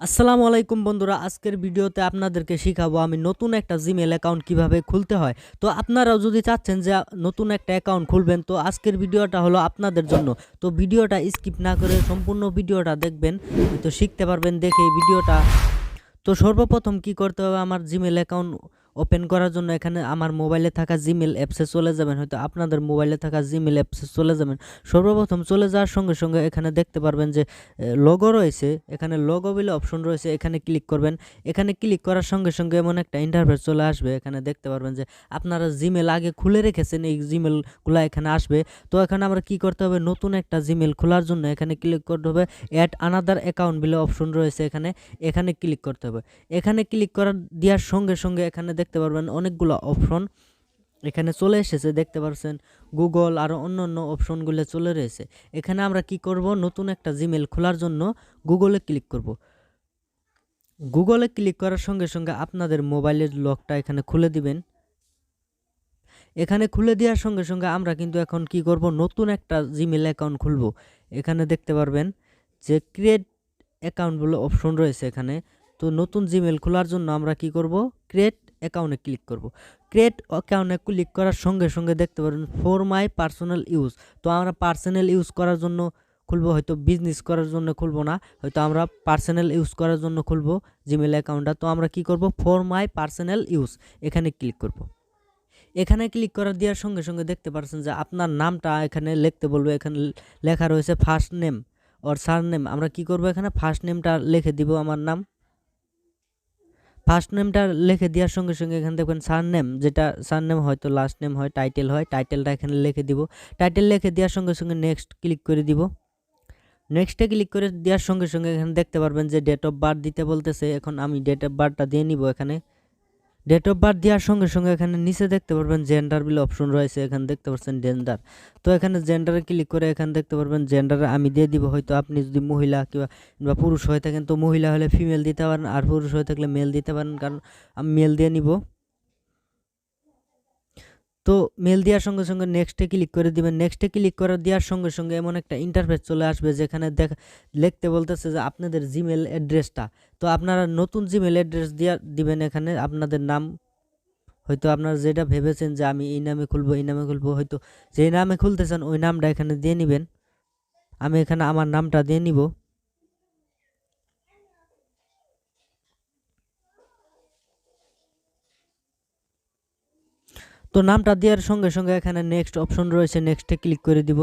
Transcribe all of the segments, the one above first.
আসসালামু আলাইকুম বন্ধুরা, আজকের ভিডিওতে আপনাদেরকে শিখাবো আমি নতুন একটা জিমেল অ্যাকাউন্ট কিভাবে খুলতে হয়। তো আপনারাও যদি চাচ্ছেন যে নতুন একটা অ্যাকাউন্ট খুলবেন, তো আজকের ভিডিওটা হলো আপনাদের জন্য। তো ভিডিওটা স্কিপ না করে সম্পূর্ণ ভিডিওটা দেখবেন, তো শিখতে পারবেন দেখে এই ভিডিওটা। তো সর্বপ্রথম কি করতে হবে, আমার জিমেল অ্যাকাউন্ট ওপেন করার জন্য এখানে আমার মোবাইলে থাকা জিমেল অ্যাপসে চলে যাবেন, হয়তো আপনাদের মোবাইলে থাকা জিমেল অ্যাপসে চলে যাবেন। সর্বপ্রথম চলে যাওয়ার সঙ্গে সঙ্গে এখানে দেখতে পারবেন যে লোগো রয়েছে, এখানে লোগো বলে অপশন রয়েছে, এখানে ক্লিক করবেন। এখানে ক্লিক করার সঙ্গে সঙ্গে এমন একটা ইন্টারফেস চলে আসবে, এখানে দেখতে পারবেন যে আপনারা জিমেল আগে খুলে রেখেছেন, এই জিমেলগুলো এখানে আসবে। তো এখানে আমরা কি করতে হবে, নতুন একটা জিমেল খোলার জন্য এখানে ক্লিক করতে হবে। অ্যাড আনাদার অ্যাকাউন্ট বলে অপশন রয়েছে, এখানে ক্লিক করতে হবে। এখানে ক্লিক করার দেওয়ার সঙ্গে সঙ্গে এখানে দেখতে পারবেন অনেকগুলো অপশন এখানে চলে এসেছে, দেখতে পাচ্ছেন গুগল আর অন্য অপশনগুলো চলে রয়েছে। এখানে আমরা কি করব, নতুন একটা জিমেল খোলার জন্য গুগলে ক্লিক করব। গুগলে ক্লিক করার সঙ্গে সঙ্গে আপনাদের মোবাইলের লকটা এখানে খুলে দিবেন। এখানে খুলে দেওয়ার সঙ্গে সঙ্গে আমরা কিন্তু এখন কি করব, নতুন একটা জিমেল অ্যাকাউন্ট খুলব। এখানে দেখতে পারবেন যে ক্রিয়েট অ্যাকাউন্ট বলে অপশন রয়েছে এখানে। তো নতুন জিমেল খোলার জন্য আমরা কি করব, ক্রিয়েট অ্যাকাউন্টে ক্লিক করব। ক্রিয়েট অ্যাকাউন্টে ক্লিক করার সঙ্গে সঙ্গে দেখতে পারবেন ফর মাই পার্সোনাল ইউজ। তো আমরা পার্সোনাল ইউজ করার জন্য খুলবো, হয়তো বিজনেস করার জন্য খুলবো না, হয়তো আমরা পার্সোনাল ইউজ করার জন্য খুলবো জিমেল অ্যাকাউন্টটা। তো আমরা কি করব, ফর মাই পার্সোনাল ইউজ এখানে ক্লিক করব। এখানে ক্লিক করার দেওয়ার সঙ্গে সঙ্গে দেখতে পাচ্ছেন যে আপনার নামটা এখানে লিখতে বলবো। এখানে লেখা রয়েছে ফার্স্ট নেম ওর সারনেম। আমরা কি করব, এখানে ফার্স্ট নেমটা লিখে দিব, আমার নাম। ফার্স্ট নেমটা লিখে দেওয়ার সঙ্গে সঙ্গে এখানে দেখবেন সারনেম, যেটা সারনেম হয়তো লাস্ট নেম হয়, টাইটেল হয়, টাইটেলটা এখানে লিখে দিব। টাইটেল লিখে দেওয়ার সঙ্গে সঙ্গে নেক্সট ক্লিক করে দিব। নেক্সটে ক্লিক করে দেওয়ার সঙ্গে সঙ্গে এখানে দেখতে পারবেন যে ডেট অফ বার্থ দিতে বলতেছে। এখন আমি ডেট অফ বার্থটা দিয়ে নিব। এখানে ডেট অফ বার্থ দেওয়ার সঙ্গে সঙ্গে এখানে নিচে দেখতে পারবেন জেন্ডার বলে অপশন রয়েছে, এখানে দেখতে পাচ্ছেন জেন্ডার। তো এখানে জেন্ডারে ক্লিক করে এখানে দেখতে পারবেন জেন্ডারে আমি দিয়ে দিব। হয়তো আপনি যদি মহিলা কিংবা পুরুষ হয়ে থাকেন, তো মহিলা হলে ফিমেল দিতে পারেন, আর পুরুষ হয়ে থাকলে মেল দিতে পারেন, কারণ আমি মেল দিয়ে নিব। তো মেল দেওয়ার সঙ্গে সঙ্গে নেক্সটে ক্লিক করে দিবেন। নেক্সটে ক্লিক করে দেওয়ার সঙ্গে সঙ্গে এমন একটা ইন্টারফেস চলে আসবে, যেখানে লিখতে বলতেছে যে আপনাদের জিমেল অ্যাড্রেসটা। তো আপনারা নতুন জিমেল অ্যাড্রেস দিবেন। এখানে আপনাদের নাম, হয়তো আপনারা যেটা ভেবেছেন যে আমি এই নামে খুলবো, এই নামে খুলবো, হয়তো যেই নামে খুলতে চান ওই নামটা এখানে দিয়ে নেবেন। আমি এখানে আমার নামটা দিয়ে নিব। তো নামটা দেওয়ার সঙ্গে সঙ্গে এখানে নেক্সট অপশন রয়েছে, নেক্সটে ক্লিক করে দিব।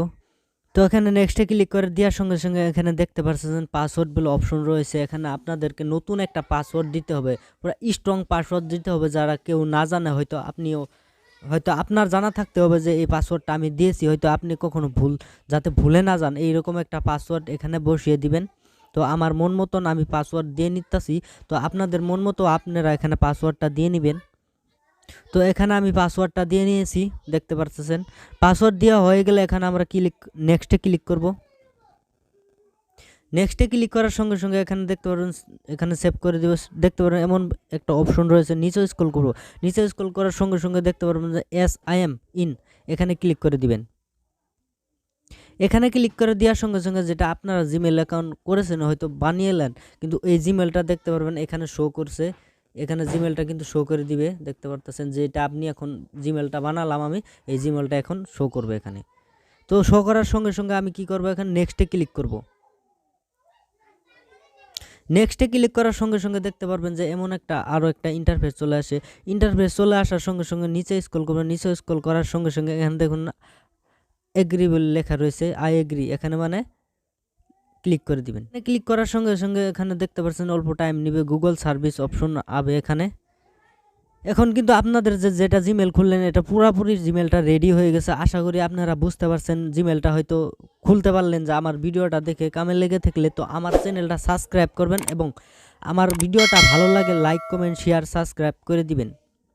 তো এখানে নেক্সটে ক্লিক করে দেওয়ার সঙ্গে সঙ্গে এখানে দেখতে পাচ্ছেন পাসওয়ার্ড বলে অপশন রয়েছে। এখানে আপনাদেরকে নতুন একটা পাসওয়ার্ড দিতে হবে, পুরো স্ট্রং পাসওয়ার্ড দিতে হবে, যারা কেউ না জানে। হয়তো আপনার জানা থাকতে হবে যে এই পাসওয়ার্ডটা আমি দিয়েছি, হয়তো আপনি কখনো যাতে ভুলে না যান, এইরকম একটা পাসওয়ার্ড এখানে বসিয়ে দিবেন। তো আমার মন মতন আমি পাসওয়ার্ড দিয়ে নিতেছি। তো আপনাদের মন মতো আপনারা এখানে পাসওয়ার্ডটা দিয়ে নেবেন। তো এখানে আমি পাসওয়ার্ডটা দিয়ে নিয়েছি, দেখতে পাচ্ছেন। পাসওয়ার্ড দেওয়া হয়ে গেলে এখানে আমরা নেক্সটে ক্লিক করব। নেক্সটে ক্লিক করার সঙ্গে সঙ্গে এখানে দেখতে পারবেন, এখানে সেভ করে দিব। দেখতে পারবেন এমন একটা অপশন রয়েছে, নিচে স্ক্রল করব। নিচে স্ক্রল করার সঙ্গে সঙ্গে দেখতে পারবেন যে আই এম ইন, এখানে ক্লিক করে দিবেন। এখানে ক্লিক করে দেওয়ার সঙ্গে সঙ্গে যেটা আপনারা জিমেল অ্যাকাউন্ট করেছেন, হয়তো বানিয়েলেন, কিন্তু এই জিমেলটা দেখতে পারবেন এখানে শো করছে। এখানে জিমেলটা কিন্তু শো করে দিবে, দেখতে পারতেছেন যে এটা আপনি এখন জিমেলটা বানালাম আমি, এই জিমেলটা এখন শো করবে এখানে। তো শো করার সঙ্গে সঙ্গে আমি কি করব, এখানে নেক্সটে ক্লিক করব। নেক্সটে ক্লিক করার সঙ্গে সঙ্গে দেখতে পারবেন যে এমন আরও একটা ইন্টারফেস চলে আসে। ইন্টারফেস চলে আসার সঙ্গে সঙ্গে নিচে স্ক্রল করবেন। নিচে স্ক্রল করার সঙ্গে সঙ্গে এখানে দেখুন এগ্রি বলে লেখা রয়েছে, আই এগ্রি, এখানে মানে ক্লিক করে দিবেন। ক্লিক করার সঙ্গে সঙ্গে এখানে দেখতে পাচ্ছেন অল্প টাইম নেবে, গুগল সার্ভিস অপশন আবে এখানে। এখন কিন্তু আপনাদের যেটা জিমেল খুললেন, এটা পুরোপুরি জিমেলটা রেডি হয়ে গেছে। আশা করি আপনারা বুঝতে পারছেন, জিমেলটা হয়তো খুলতে পারলেন। যে আমার ভিডিওটা দেখে কামে লেগে থাকলে তো আমার চ্যানেলটা সাবস্ক্রাইব করবেন, এবং আমার ভিডিওটা ভালো লাগে লাইক কমেন্ট শেয়ার সাবস্ক্রাইব করে দিবেন।